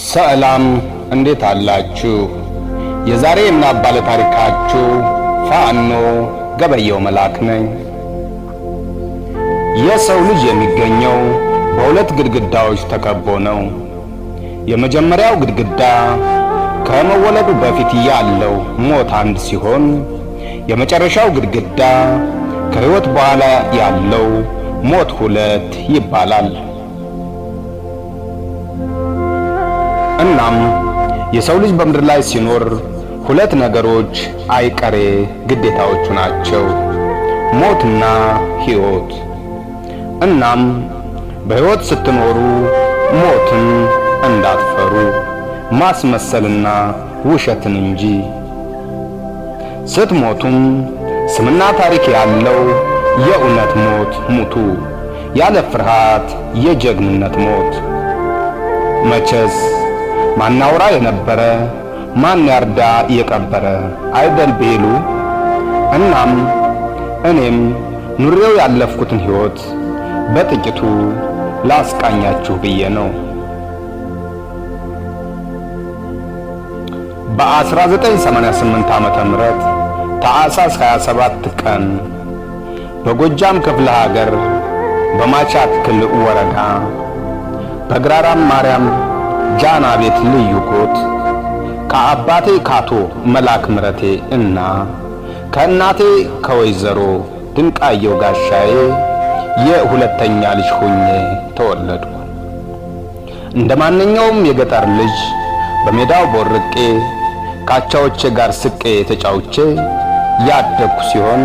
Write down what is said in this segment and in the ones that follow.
ሰላም እንዴት አላችሁ? የዛሬ የምናብ ባለ ታሪካችሁ ፋኖ ገበየው መላክ ነኝ። የሰው ልጅ የሚገኘው በሁለት ግድግዳዎች ተከቦ ነው። የመጀመሪያው ግድግዳ ከመወለዱ በፊት ያለው ሞት አንድ ሲሆን፣ የመጨረሻው ግድግዳ ከሕይወት በኋላ ያለው ሞት ሁለት ይባላል። እናም የሰው ልጅ በምድር ላይ ሲኖር ሁለት ነገሮች አይቀሬ ግዴታዎቹ ናቸው፣ ሞትና ሕይወት። እናም በሕይወት ስትኖሩ ሞትን እንዳትፈሩ፣ ማስመሰልና ውሸትን እንጂ። ስትሞቱም ስምና ታሪክ ያለው የእውነት ሞት ሙቱ፣ ያለ ፍርሃት የጀግንነት ሞት። መቼስ ማናውራ የነበረ ማን ያርዳ የቀበረ አይደል ቢሉ። እናም እኔም ኑሬው ያለፍኩትን ሕይወት በጥቂቱ ላስቃኛችሁ ብዬ ነው። በ1988 ዓመተ ምህረት ታኅሳስ 27 ቀን በጎጃም ክፍለ ሀገር በማቻክል ወረዳ በግራራም ማርያም ጃና ቤት ልዩ ኮት ከአባቴ ካቶ መላክ ምረቴ እና ከእናቴ ከወይዘሮ ድንቃየው ጋሻዬ የሁለተኛ ልጅ ሆኜ ተወለዱ። እንደ ማንኛውም የገጠር ልጅ በሜዳው ቦርቄ ካቻዎቼ ጋር ስቄ ተጫውቼ ያደግኩ ሲሆን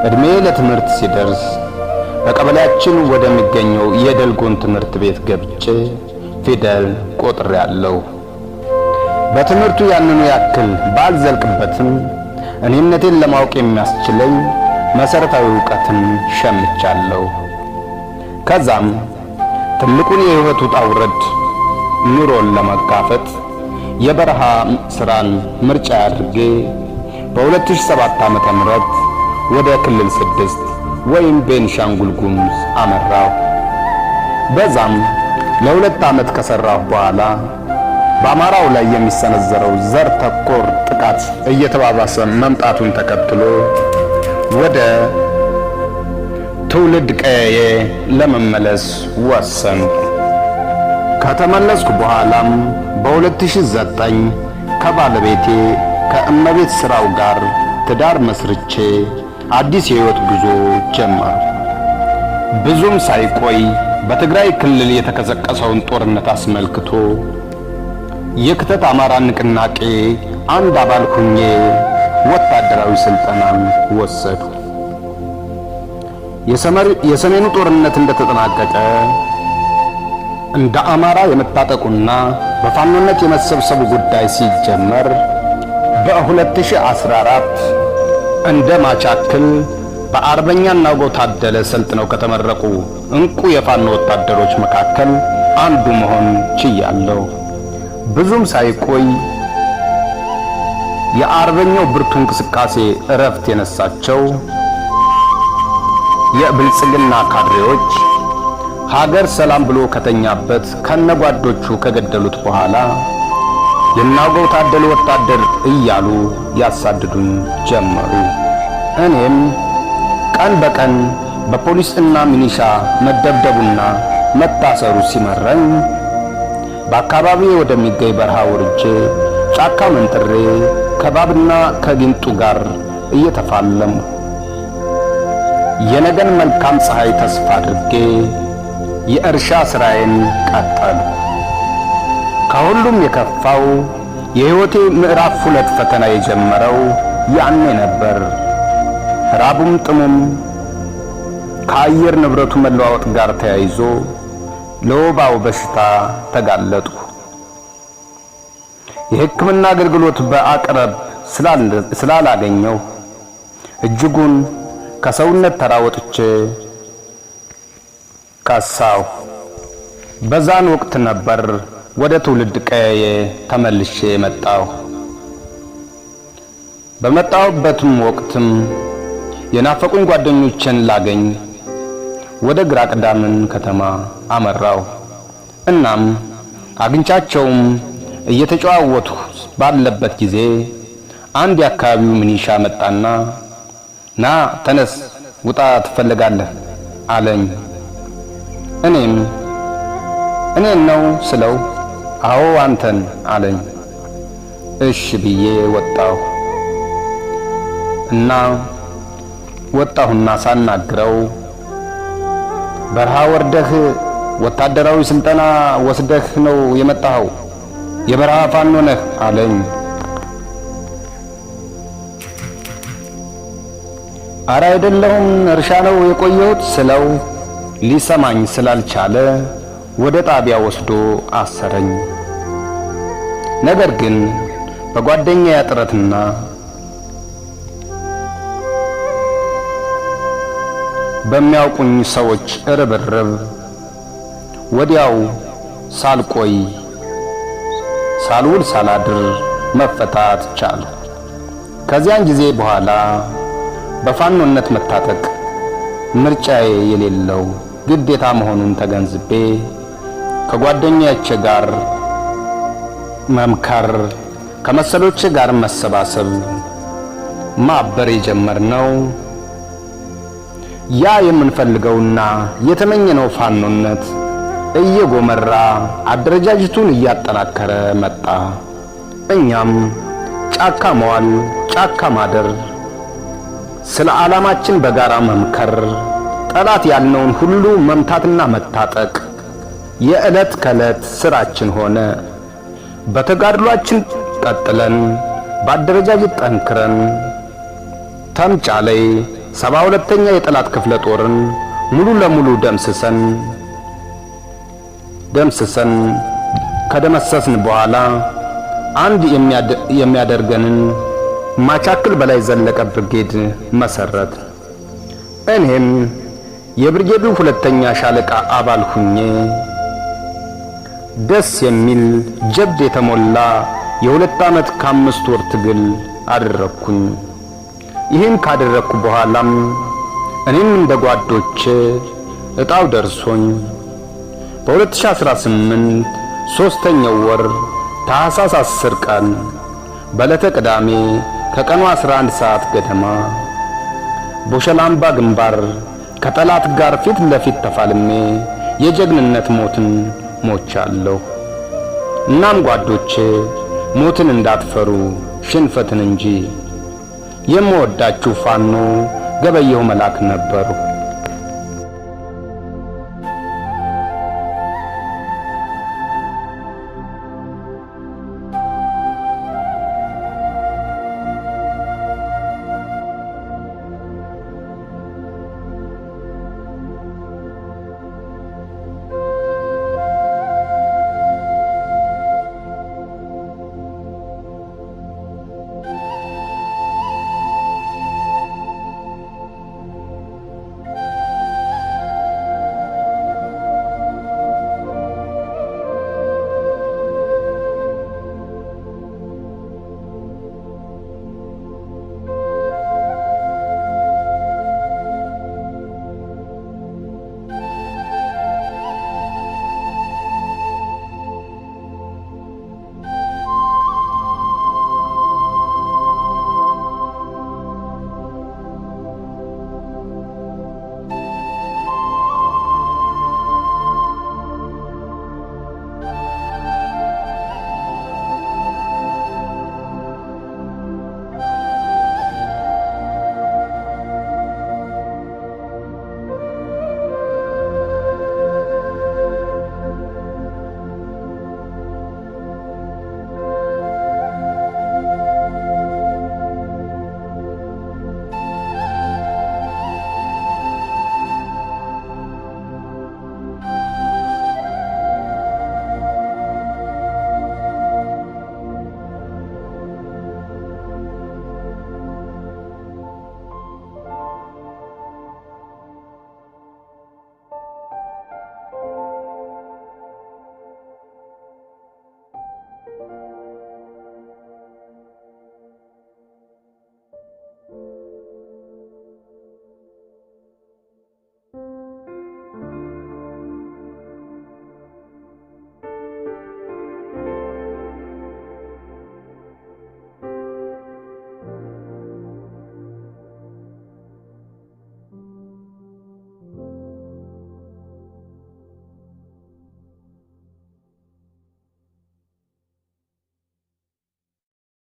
እድሜ ለትምህርት ሲደርስ በቀበሌያችን ወደሚገኘው የደልጎን ትምህርት ቤት ገብቼ ፊደል ቆጥሬያለሁ። በትምህርቱ ያንኑ ያክል ባልዘልቅበትም እኔነቴን ለማወቅ የሚያስችለኝ መሰረታዊ ዕውቀትን ሸምቻለሁ። ከዛም ትልቁን የሕይወት ውጣ ውረድ ኑሮን ለመጋፈጥ የበረሃ ስራን ምርጫ አድርጌ በ2007 ዓመተ ምህረት ወደ ክልል 6 ወይም ቤንሻንጉል ጉሙዝ አመራሁ። በዛም ለ2 ዓመት ከሰራሁ በኋላ በአማራው ላይ የሚሰነዘረው ዘር ተኮር ጥቃት እየተባባሰ መምጣቱን ተከትሎ ወደ ትውልድ ቀዬ ለመመለስ ወሰንኩ። ከተመለስኩ በኋላም በ2009 ከባለቤቴ ከእመቤት ስራው ጋር ትዳር መስርቼ አዲስ የሕይወት ጉዞ ጀመር። ብዙም ሳይቆይ በትግራይ ክልል የተቀሰቀሰውን ጦርነት አስመልክቶ የክተት አማራ ንቅናቄ አንድ አባል ሆኜ ወታደራዊ ስልጠናን ወሰዱ። የሰሜኑ ጦርነት እንደተጠናቀቀ እንደ አማራ የመታጠቁና በፋኖነት የመሰብሰቡ ጉዳይ ሲጀመር በ2014 እንደ ማቻክል በአርበኛ ናውጋው ታደለ ሰልጥነው ከተመረቁ እንቁ የፋኖ ወታደሮች መካከል አንዱ መሆን ችያለሁ። ብዙም ሳይቆይ የአርበኛው ብርቱ እንቅስቃሴ እረፍት የነሳቸው የብልጽግና ካድሬዎች ሀገር ሰላም ብሎ ከተኛበት ከነጓዶቹ ከገደሉት በኋላ የናውጋው ታደለ ወታደር እያሉ ያሳድዱን ጀመሩ። እኔም ቀን በቀን በፖሊስና ሚኒሻ መደብደቡና መታሰሩ ሲመረኝ በአካባቢው ወደሚገኝ በረሃ ወርጄ ጫካ መንጥሬ ከባብና ከጊንጡ ጋር እየተፋለሙ የነገን መልካም ፀሐይ ተስፋ አድርጌ የእርሻ ስራዬን ቀጠሉ። ከሁሉም የከፋው የሕይወቴ ምዕራፍ 2 ፈተና የጀመረው ያኔ ነበር። ራቡም ጥሙም ከአየር ንብረቱ መለዋወጥ ጋር ተያይዞ ለወባው በሽታ ተጋለጡ። የሕክምና አገልግሎት በአቅረብ ስላላገኘው እጅጉን ከሰውነት ተራወጥቼ ካሳው። በዛን ወቅት ነበር ወደ ትውልድ ቀዬ ተመልሼ መጣሁ። በመጣሁበትም ወቅትም የናፈቁኝ ጓደኞቼን ላገኝ ወደ ግራ ቅዳምን ከተማ አመራው። እናም አግኝቻቸውም እየተጨዋወቱ ባለበት ጊዜ አንድ የአካባቢው ሚኒሻ መጣና ና ተነስ ውጣ ትፈልጋለህ አለኝ። እኔን ነው ስለው አዎ አንተን አለኝ። እሺ ብዬ ወጣሁና ሳናግረው በረሃ ወርደህ ወታደራዊ ስልጠና ወስደህ ነው የመጣኸው? የበረሃ ፋኖ ነህ አለኝ። ኧረ አይደለሁም እርሻ ነው የቆየሁት ስለው ሊሰማኝ ስላልቻለ ወደ ጣቢያ ወስዶ አሰረኝ። ነገር ግን በጓደኛዬ ጥረትና በሚያውቁኝ ሰዎች ርብርብ ወዲያው ሳልውል ሳላድር መፈታት ቻለ። ከዚያን ጊዜ በኋላ በፋኖነት መታጠቅ ምርጫዬ የሌለው ግዴታ መሆኑን ተገንዝቤ ከጓደኞቼ ጋር መምከር፣ ከመሰሎቼ ጋር መሰባሰብ፣ ማበር የጀመርነው ያ የምንፈልገውና የተመኘነው ፋኖነት እየጎመራ አደረጃጀቱን እያጠናከረ መጣ። እኛም ጫካ መዋል፣ ጫካ ማደር፣ ስለ ዓላማችን በጋራ መምከር፣ ጠላት ያልነውን ሁሉ መምታትና መታጠቅ የዕለት ከዕለት ስራችን ሆነ። በተጋድሏችን ቀጥለን በአደረጃጀት ጠንክረን ተምጫ ላይ 72ኛ የጠላት ክፍለ ጦርን ሙሉ ለሙሉ ደምስሰን ከደመሰስን በኋላ አንድ የሚያደርገንን ማቻክል በላይ ዘለቀ ብርጌድ መሰረት። እኔም የብርጌዱ 2ኛ ሻለቃ አባል ሁኜ ደስ የሚል ጀብድ የተሞላ የ2 ዓመት ከ5 ወር ትግል አደረኩኝ። ይህን ካደረኩ በኋላም እኔም እንደ ጓዶቼ እጣው ደርሶኝ በ2018 3ኛው ወር ታኅሳስ 10 ቀን በዕለተ ቅዳሜ ከቀኑ 11 ሰዓት ገደማ በሸላምባ ግንባር ከጠላት ጋር ፊት ለፊት ተፋልሜ የጀግንነት ሞትን ሞቻለሁ። እናም ጓዶቼ ሞትን እንዳትፈሩ ሽንፈትን እንጂ። የምወዳችሁ ፋኖ ገበየሁ መላክ ነበርኩ።